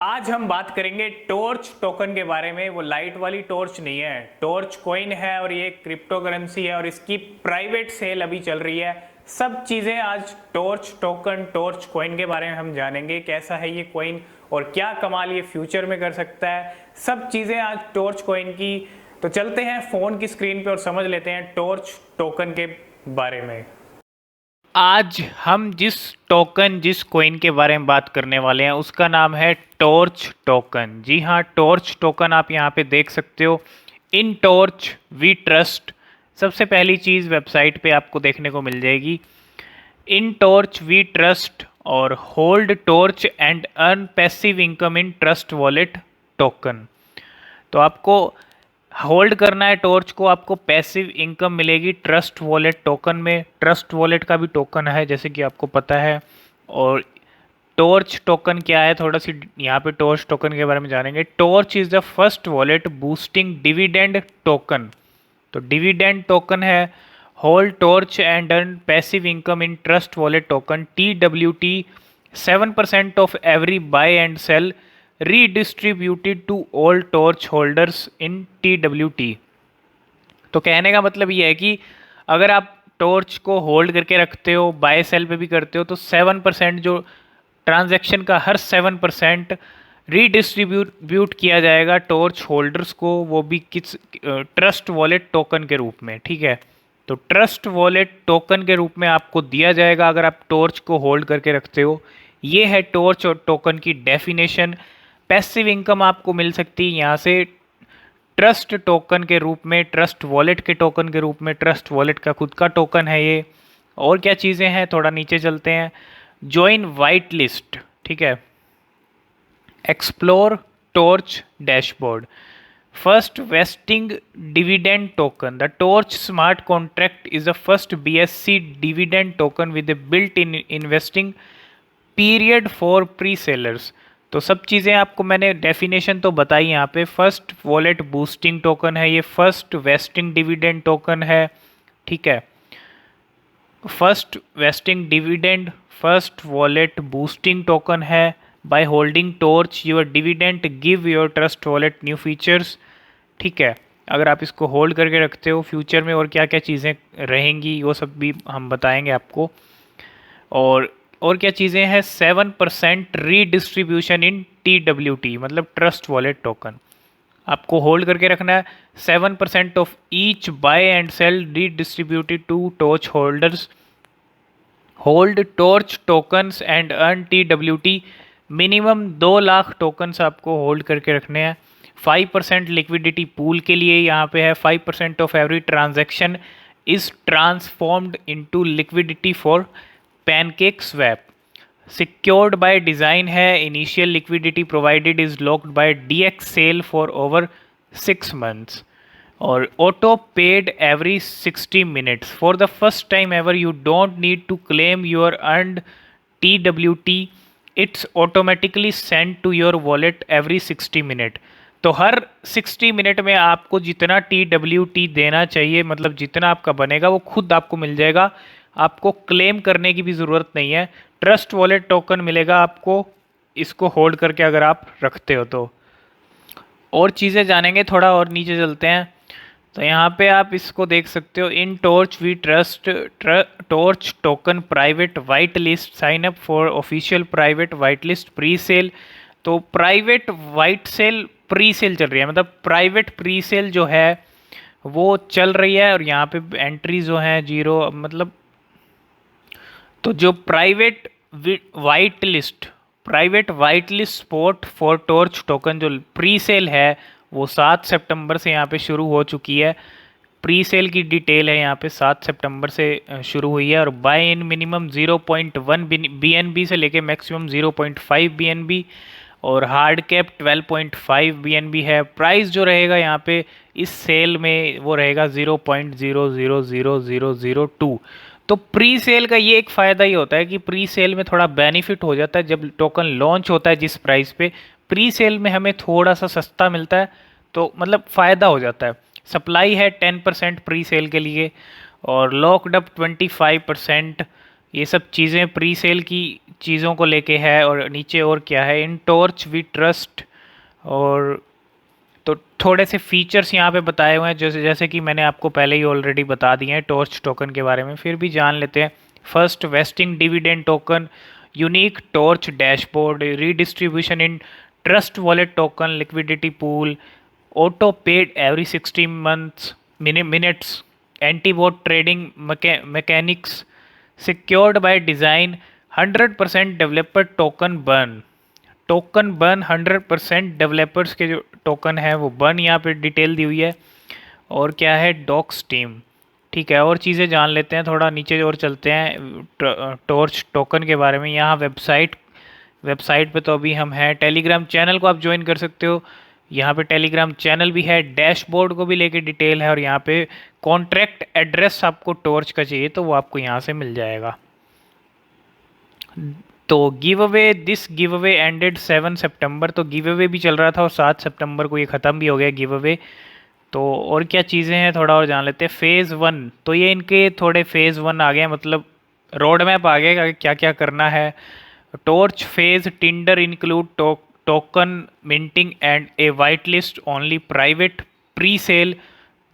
आज हम बात करेंगे टॉर्च टोकन के बारे में। वो लाइट वाली टॉर्च नहीं है, टॉर्च कॉइन है और ये क्रिप्टो करेंसी है और इसकी प्राइवेट सेल अभी चल रही है। सब चीज़ें आज टॉर्च टोकन टॉर्च कॉइन के बारे में हम जानेंगे। कैसा है ये कॉइन और क्या कमाल ये फ्यूचर में कर सकता है, सब चीज़ें आज टॉर्च कॉइन की। तो चलते हैं फ़ोन की स्क्रीन पे और समझ लेते हैं टॉर्च टोकन के बारे में। आज हम जिस कॉइन के बारे में बात करने वाले हैं उसका नाम है टॉर्च टोकन। जी हाँ, टॉर्च टोकन आप यहाँ पे देख सकते हो। इन टॉर्च वी ट्रस्ट, सबसे पहली चीज़ वेबसाइट पे आपको देखने को मिल जाएगी। इन टॉर्च वी ट्रस्ट और hold torch and earn passive income in trust wallet token. तो आपको होल्ड करना है टॉर्च को, आपको पैसिव इनकम मिलेगी ट्रस्ट वॉलेट टोकन में। ट्रस्ट वॉलेट का भी टोकन है जैसे कि आपको पता है। और टॉर्च टोकन क्या है, थोड़ा सी यहाँ पे टॉर्च टोकन के बारे में जानेंगे। Torch is the first wallet boosting dividend token. तो डिविडेंड टोकन है। Hold torch and earn passive income in trust wallet token TWT 7% of every buy and sell redistributed to all torch holders in TWT। तो कहने का मतलब ये है कि अगर आप टॉर्च को होल्ड करके रखते हो, बाय सेल पे भी करते हो, तो 7% जो ट्रांजैक्शन का हर 7% रीडिस्ट्रीब्यूट किया जाएगा टॉर्च होल्डर्स को, वो भी किस ट्रस्ट वॉलेट टोकन के रूप में। ठीक है, तो ट्रस्ट वॉलेट टोकन के रूप में आपको दिया जाएगा अगर आप टॉर्च को होल्ड करके रखते हो। ये है टॉर्च और टोकन की डेफिनेशन। पैसिव इनकम आपको मिल सकती है यहाँ से ट्रस्ट टोकन के रूप में, ट्रस्ट वॉलेट के टोकन के रूप में। ट्रस्ट वॉलेट का खुद का टोकन है ये। और क्या चीज़ें हैं, थोड़ा नीचे चलते हैं। ज्वाइन वाइट लिस्ट, ठीक है। Explore torch dashboard. First vesting dividend token. The torch smart contract is the first BSC dividend token with built in investing period for pre sellers. तो सब चीज़ें आपको मैंने डेफिनेशन तो बताई यहाँ पे। फर्स्ट वॉलेट बूस्टिंग टोकन है ये, फर्स्ट वेस्टिंग डिविडेंड टोकन है। ठीक है, first vesting dividend first wallet boosting token है। Buy holding Torch your dividend give your Trust Wallet new features. ठीक है, अगर आप इसको होल्ड करके रखते हो फ्यूचर में और क्या क्या चीज़ें रहेंगी वो सब भी हम बताएंगे आपको। और क्या चीज़ें हैं, 7% रीडिस्ट्रीब्यूशन इन TWT मतलब ट्रस्ट वॉलेट टोकन। आपको होल्ड करके रखना है। 7% of each buy and sell redistributed to torch holders. Hold torch tokens and earn TWT। Minimum 2 lakh tokens आपको होल्ड करके रखने हैं। 5% लिक्विडिटी पूल के लिए यहाँ पे है। 5% off every transaction is transformed into liquidity for PancakeSwap. Secured by design है। Initial liquidity provided is locked by DX sale for over 6 months. और auto paid every 60 minutes. For the first time ever you don't need to claim your earned TWT, it's automatically send to your wallet every 60 minute. तो हर 60 minute में आपको जितना TWT देना चाहिए, मतलब जितना आपका बनेगा वो खुद आपको मिल जाएगा। आपको क्लेम करने की भी ज़रूरत नहीं है। ट्रस्ट वॉलेट टोकन मिलेगा आपको इसको होल्ड करके अगर आप रखते हो तो। और चीज़ें जानेंगे, थोड़ा और नीचे चलते हैं। तो यहाँ पे आप इसको देख सकते हो। In Torch we trust Torch token private white list. Sign up for official private white list pre sale. तो private white sale pre sale चल रही है, मतलब प्राइवेट प्री सेल जो है वो चल रही है। और यहाँ पे एंट्री जो है 0, मतलब तो जो private white list spot for torch token जो प्री सेल है वो 7 सितंबर से यहाँ पे शुरू हो चुकी है। प्री सेल की डिटेल है यहाँ पे, 7 सितंबर से शुरू हुई है। और बाय इन मिनिमम 0.1 BNB से लेके मैक्सिमम 0.5 BNB और हार्ड कैप 12.5 BNB है। प्राइस जो रहेगा यहाँ पे इस सेल में वो रहेगा 0.000002। तो प्री सेल का ये एक फ़ायदा ही होता है कि प्री सेल में थोड़ा बेनिफिट हो जाता है। जब टोकन लॉन्च होता है जिस प्राइस पे, प्री सेल में हमें थोड़ा सा सस्ता मिलता है, तो मतलब फ़ायदा हो जाता है। सप्लाई है 10% प्री सेल के लिए और लॉकड अप 25%। ये सब चीज़ें प्री सेल की चीज़ों को लेके है। और नीचे और क्या है, इन टॉर्च वी ट्रस्ट। और तो थोड़े से फीचर्स यहाँ पे बताए हुए हैं, जैसे जैसे कि मैंने आपको पहले ही ऑलरेडी बता दिए हैं टॉर्च टोकन के बारे में, फिर भी जान लेते हैं। First, vesting dividend token, unique torch dashboard, redistribution in trust wallet token, liquidity pool, auto paid every 60 months minutes, anti vote trading mechanics, secured by design, 100% developer token burn. Token burn 100% developers के जो token है वो burn, यहाँ पे detail दी हुई है। और क्या है, डॉक्स टीम। ठीक है, और चीज़ें जान लेते हैं, थोड़ा नीचे और चलते हैं टॉर्च टोकन के बारे में। यहाँ वेबसाइट पे तो अभी हम हैं। टेलीग्राम चैनल को आप ज्वाइन कर सकते हो, यहाँ पे टेलीग्राम चैनल भी है। डैशबोर्ड को भी लेके डिटेल है, और यहाँ पे कॉन्ट्रैक्ट एड्रेस आपको टॉर्च का चाहिए तो वो आपको यहाँ से मिल जाएगा। तो give away, this give away ended 7 सितंबर। तो गिव अवे भी चल रहा था और 7 सितंबर को ये ख़त्म भी हो गया गिव अवे। तो और क्या चीज़ें हैं थोड़ा और जान लेते हैं। फ़ेज़ 1, तो ये इनके थोड़े फ़ेज़ 1 आ गए, मतलब रोड मैप आ गया क्या क्या करना है। Torch phase tinder include token minting and a whitelist only private presale.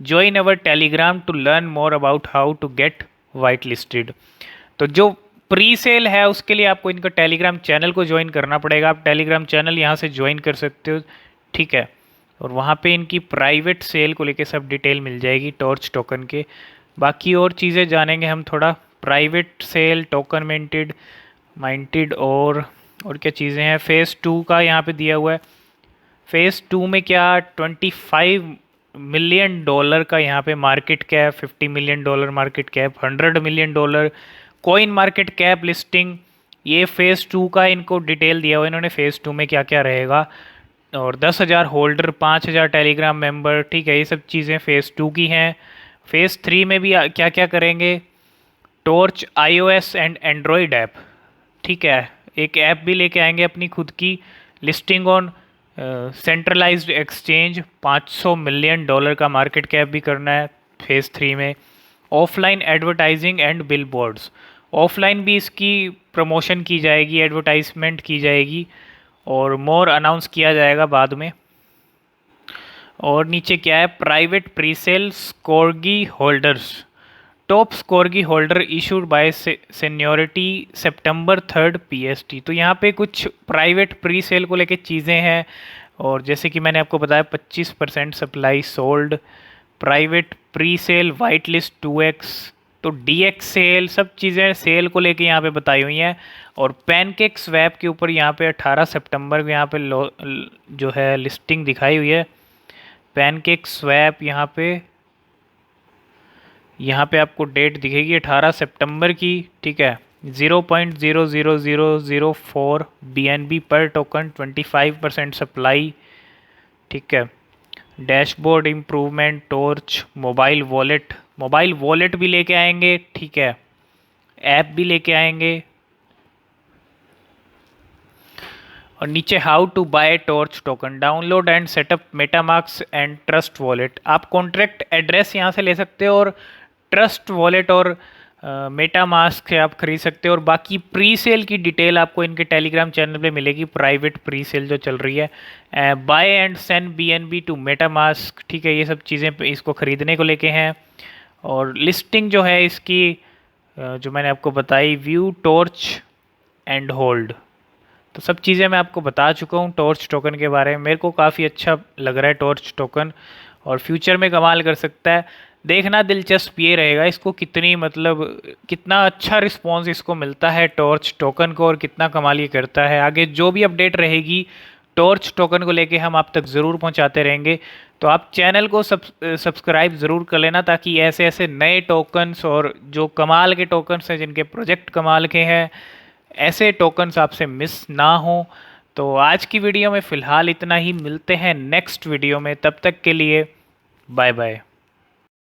Join our Telegram to learn more about how to get whitelisted. तो जो प्री सेल है उसके लिए आपको इनका टेलीग्राम चैनल को ज्वाइन करना पड़ेगा। आप टेलीग्राम चैनल यहाँ से ज्वाइन कर सकते हो, ठीक है। और वहाँ पे इनकी प्राइवेट सेल को लेके सब डिटेल मिल जाएगी टॉर्च टोकन के। बाकी और चीज़ें जानेंगे हम थोड़ा, प्राइवेट सेल, टोकन माइंटेड, और क्या चीज़ें हैं। फ़ेज़ 2 का यहाँ पे दिया हुआ है। फ़ेज़ 2 में क्या, $25 मिलियन का यहाँ पे market cap, $50 million market cap, $100 million coin market cap listing. ये फ़ेज़ 2 का इनको डिटेल दिया हुआ है इन्होंने, फ़ेज़ 2 में क्या क्या रहेगा। और 10,000 होल्डर, 5,000 टेलीग्राम मेंबर, ठीक है। ये सब चीज़ें फ़ेज़ 2 की हैं। फ़ेज़ 3 में भी क्या क्या करेंगे, torch iOS and Android app, ठीक है। एक ऐप भी लेके आएंगे अपनी खुद की। Listing on centralised exchange, $500 million का मार्केट कैप भी करना है फ़ेज़ 3 में। Offline advertising and billboards, offline भी इसकी प्रमोशन की जाएगी, एडवर्टाइजमेंट की जाएगी, और मोर अनाउंस किया जाएगा बाद में। और नीचे क्या है, प्राइवेट प्रीसेल स्कोरगी होल्डर्स, टॉप स्कोरगी holder issued by seniority September 3 PST। तो यहाँ पे कुछ प्राइवेट प्री सेल को लेके चीज़ें हैं, और जैसे कि मैंने आपको बताया 25% supply sold, private pre sale white list 2x, तो DX सेल, सब चीज़ें सेल को लेके यहाँ पे बताई हुई हैं। और पैनकेक स्वैप के ऊपर यहाँ पे 18 सितंबर को यहाँ पे जो है लिस्टिंग दिखाई हुई है। पैनकेक स्वैप यहाँ पे आपको डेट दिखेगी 18 सितंबर की, ठीक है। 0.00004 BNB पर टोकन, 25% सप्लाई, ठीक है। Dashboard improvement, torch mobile wallet भी लेके आएंगे, ठीक है। ऐप भी लेके आएंगे। और नीचे how to buy torch token, download and setup MetaMask and trust wallet. आप कॉन्ट्रैक्ट एड्रेस यहाँ से ले सकते हो, और ट्रस्ट वॉलेट और मेटामास्क से आप खरीद सकते हो। और बाकी प्री सेल की डिटेल आपको इनके टेलीग्राम चैनल पे मिलेगी, प्राइवेट प्री सेल जो चल रही है। Buy and send BNB to MetaMask, ठीक है। ये सब चीज़ें इसको ख़रीदने को लेके हैं। और लिस्टिंग जो है इसकी, जो मैंने आपको बताई, व्यू टॉर्च एंड होल्ड, तो सब चीज़ें मैं आपको बता चुका हूँ टॉर्च टोकन के बारे में। मेरे को काफ़ी अच्छा लग रहा है टॉर्च टोकन, और फ्यूचर में कमाल कर सकता है। देखना दिलचस्प ये रहेगा इसको कितना अच्छा रिस्पॉन्स इसको मिलता है टॉर्च टोकन को, और कितना कमाल ये करता है। आगे जो भी अपडेट रहेगी टॉर्च टोकन को लेके हम आप तक ज़रूर पहुंचाते रहेंगे। तो आप चैनल को सब्सक्राइब ज़रूर कर लेना, ताकि ऐसे ऐसे नए टोकन्स और जो कमाल के टोकन्स हैं, जिनके प्रोजेक्ट कमाल के हैं, ऐसे टोकन्स आपसे मिस ना हो। तो आज की वीडियो में फ़िलहाल इतना ही, मिलते हैं नेक्स्ट वीडियो में, तब तक के लिए बाय बाय।